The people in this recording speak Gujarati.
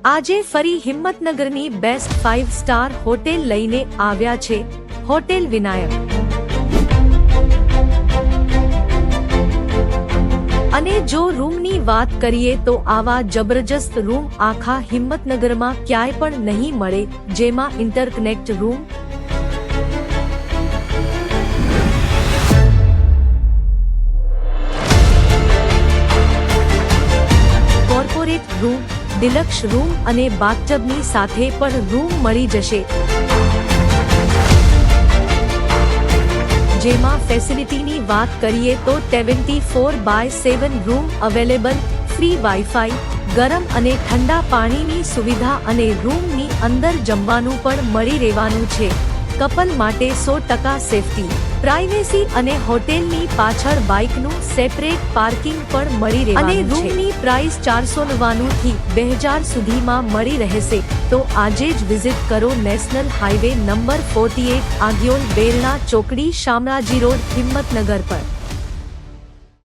આજે ફરી હિંમતનગરની બેસ્ટ 5 સ્ટાર હોટેલ લઈને આવ્યા છે હોટેલ વિનાયક। અને જો રૂમની વાત કરીએ તો આવા જબરજસ્ત રૂમ આખા હિંમતનગરમાં ક્યાંય પણ નહીં મળે, જેમાં interconnect room, corporate room, deluxe room અને બાથટબની સાથે પણ રૂમ મળી જશે, જેમાં ફેસિલિટીની વાત કરીએ તો 24/7 રૂમ અવેલેબલ, ફ્રી વાઈફાઈ, ગરમ અને ઠંડા પાણીની સુવિધા અને રૂમની અંદર જમવાનું પણ મળી રહેવાનું છે। કપલ માટે 100% સેફટી, પ્રાઇવેસી અને હોટેલની પાછળ બાઇકનું સેપરેટ પાર્કિંગ પણ મળી રહેવાનું છે અને રૂમની પ્રાઇસ 499 થી 2000 સુધીમાં મળી રહેશે। તો આજે જ વિઝિટ કરો નેશનલ હાઈવે નંબર 48 આગિયોલ બેલના ચોકડી શામળાજી રોડ હિંમતનગર પર।